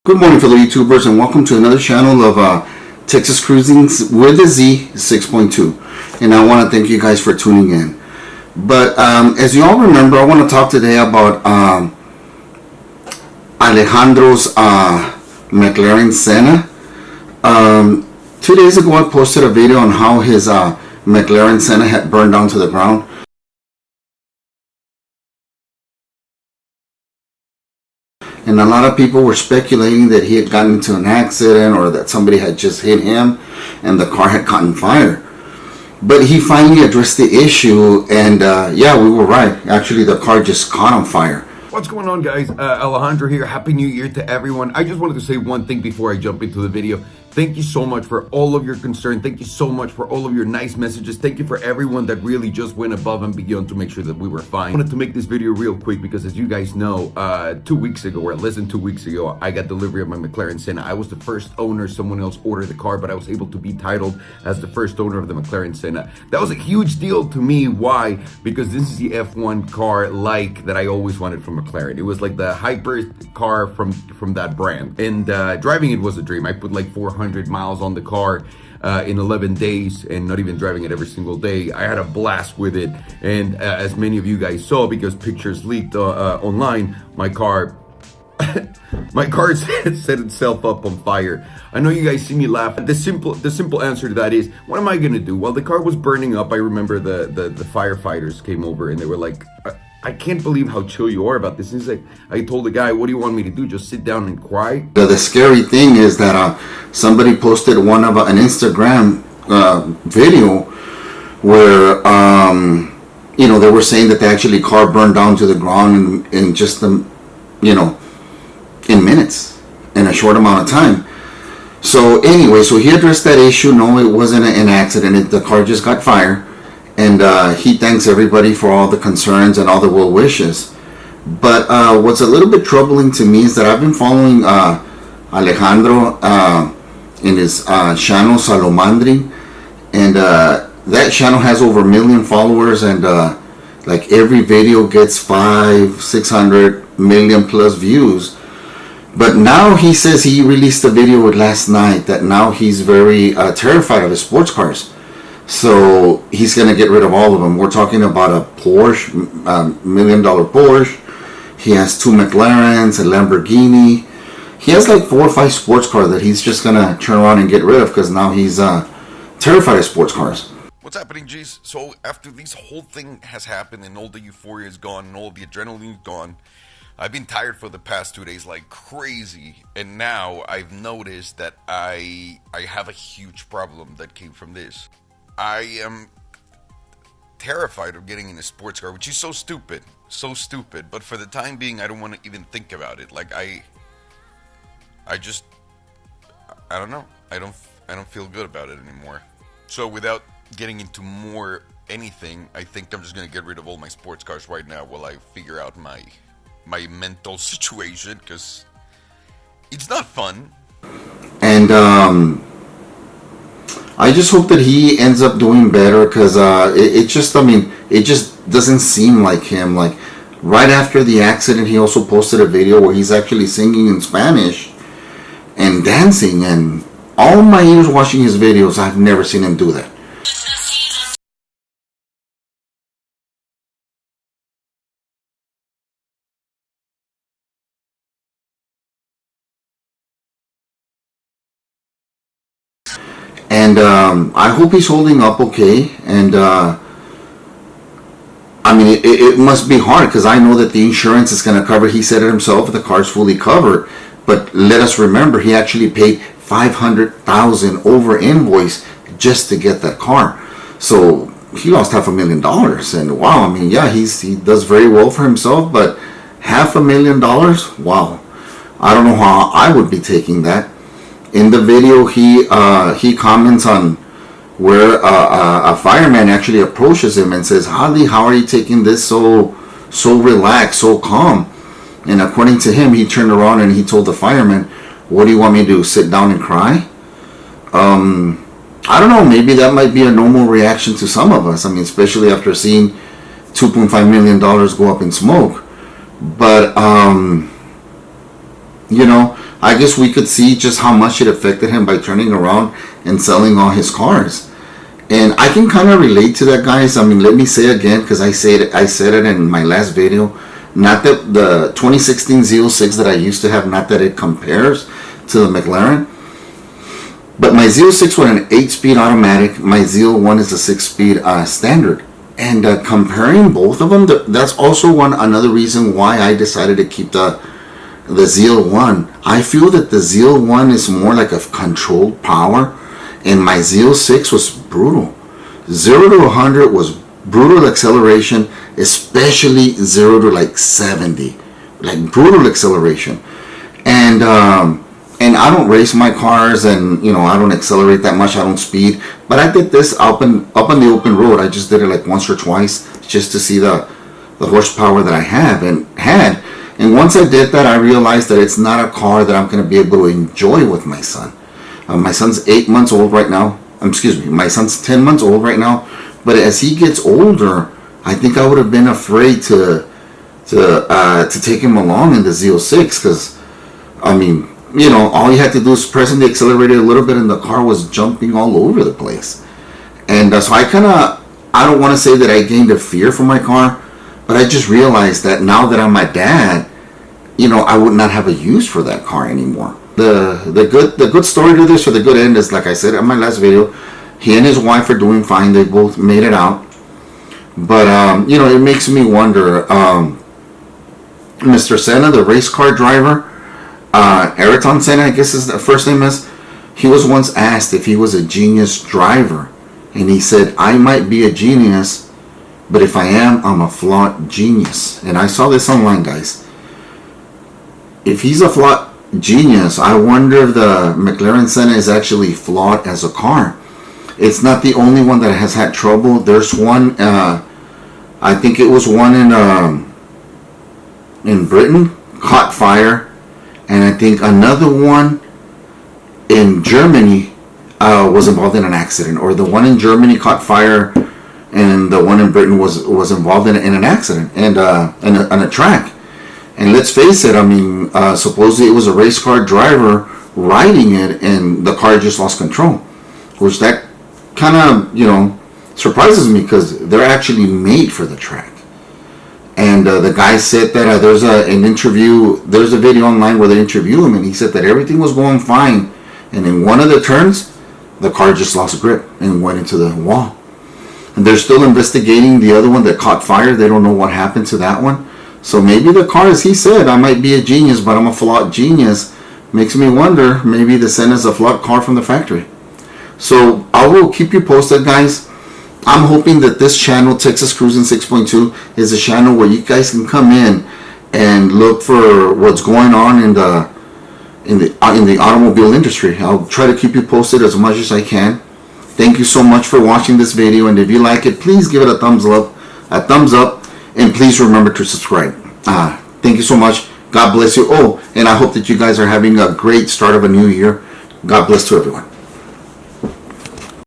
Good morning, fellow YouTubers, and welcome to another channel of Texas Cruising with a Z 6.2. And I want to thank you guys for tuning in. But as you all remember, I want to talk today about Alejandro's McLaren Senna. 2 days ago, I posted a video on how his McLaren Senna had burned down to the ground. And a lot of people were speculating that he had gotten into an accident or that somebody had just hit him and the car had caught on fire. But he finally addressed the issue, and yeah, we were right. Actually, the car just caught on fire. What's going on, guys? Alessandro here. Happy New Year to everyone. I just wanted to say one thing before I jump into the video. Thank you so much for all of your concern. Thank you so much for all of your nice messages. Thank you for everyone that really just went above and beyond to make sure that we were fine. I wanted to make this video real quick because, as you guys know, 2 weeks ago, or less than 2 weeks ago, I got delivery of my McLaren Senna. I was the first owner. Someone else ordered the car, but I was able to be titled as the first owner of the McLaren Senna. That was a huge deal to me. Why? Because this is the F1 car that I always wanted from McLaren. It was like the hyper car from that brand, and driving it was a dream. I put like 400 miles on the car in 11 days, and not even driving it every single day. I had a blast with it, and as many of you guys saw, because pictures leaked online, my car set itself up on fire. I know you guys see me laugh. The simple answer to that is, what am I gonna do? Well, the car was burning up. I remember the firefighters came over and they were like, I can't believe how chill you are about this. He's like, I told the guy, what do you want me to do? Just sit down and cry? The scary thing is that somebody posted one of an Instagram video where they were saying that the actually car burned down to the ground in just in minutes, in a short amount of time. So anyway, so he addressed that issue. No, it wasn't an accident. The car just got fire. And he thanks everybody for all the concerns and all the well wishes. But what's a little bit troubling to me is that I've been following Alejandro in his channel, Salomondrin. And that channel has over 1 million followers. And like every video gets 500-600 million plus views. But now he says he released a video last night that now he's very terrified of his sports cars. So he's going to get rid of all of them. We're talking about a Porsche, $1 million Porsche. He has 2 McLarens, a Lamborghini. He has like 4 or 5 sports cars that he's just going to turn around and get rid of because now he's terrified of sports cars. What's happening, G's? So after this whole thing has happened and all the euphoria is gone and all the adrenaline is gone, I've been tired for the past 2 days like crazy. And now I've noticed that I have a huge problem that came from this. I am terrified of getting in a sports car, which is so stupid, but for the time being, I don't want to even think about it. Like I don't know. I don't feel good about it anymore. So without getting into more anything, I think I'm just going to get rid of all my sports cars right now while I figure out my mental situation, because it's not fun. And I just hope that he ends up doing better, because it just doesn't seem like him. Like right after the accident, he also posted a video where he's actually singing in Spanish and dancing, and all my years watching his videos, I've never seen him do that. And I hope he's holding up okay. And it must be hard, because I know that the insurance is going to cover. He said it himself, the car's fully covered. But let us remember, he actually paid $500,000 over invoice just to get that car. So he lost $500,000. And wow, yeah, he does very well for himself. But $500,000, wow. I don't know how I would be taking that. In the video, he comments on where a fireman actually approaches him and says, "Holly, how are you taking this so relaxed, so calm?" And according to him, he turned around and he told the fireman, "What do you want me to do? Sit down and cry?" I don't know. Maybe that might be a normal reaction to some of us. Especially after seeing $2.5 million go up in smoke. But I guess we could see just how much it affected him by turning around and selling all his cars. And I can kind of relate to that, guys. I mean, let me say again, because I said it in my last video. Not that the 2016 Z06 that I used to have, not that it compares to the McLaren. But my Z06 was an 8-speed automatic. My Z01 is a 6-speed standard. And comparing both of them, that's also another reason why I decided to keep the Z01. I feel that the Z01 is more like a controlled power, and my Z06 was brutal. 0 to 100 was brutal acceleration, especially 0 to like 70, like brutal acceleration. And I don't race my cars, and I don't accelerate that much. I don't speed, but I did this up on the open road. I just did it like once or twice just to see the horsepower that I had. And once I did that, I realized that it's not a car that I'm going to be able to enjoy with my son. My son's 8 months old right now. My son's 10 months old right now. But as he gets older, I think I would have been afraid to take him along in the Z06, because I mean, all you had to do is press the accelerator a little bit, and the car was jumping all over the place. And so I don't want to say that I gained a fear for my car, but I just realized that now that I'm my dad, I would not have a use for that car anymore. The good story to this, or the good end, is, like I said in my last video, he and his wife are doing fine. They both made it out. But it makes me wonder. Mr. Senna, the race car driver, Ayrton Senna, I guess his first name is. He was once asked if he was a genius driver, and he said, "I might be a genius, but if I am, I'm a flawed genius." And I saw this online, guys. If he's a flawed genius, I wonder if the McLaren Senna is actually flawed as a car. It's not the only one that has had trouble. There's one, I think it was one in Britain, caught fire, and I think another one in Germany was involved in an accident, or the one in Germany caught fire, and the one in Britain was involved in an accident and on a track. And let's face it, I mean, supposedly it was a race car driver riding it, and the car just lost control, which that kind of surprises me, because they're actually made for the track. And the guy said that there's a video online where they interview him, and he said that everything was going fine, and in one of the turns, the car just lost grip and went into the wall. And they're still investigating the other one that caught fire. They don't know what happened to that one. So maybe the car, as he said, I might be a genius, but I'm a flawed genius. Makes me wonder, maybe the Senna's a flawed car from the factory. So I will keep you posted, guys. I'm hoping that this channel, Texas Cruising 6.2, is a channel where you guys can come in and look for what's going on in the automobile industry. I'll try to keep you posted as much as I can. Thank you so much for watching this video, and if you like it, please give it a thumbs up, and please remember to subscribe. Thank you so much. God bless you. Oh, and I hope that you guys are having a great start of a new year. God bless to everyone.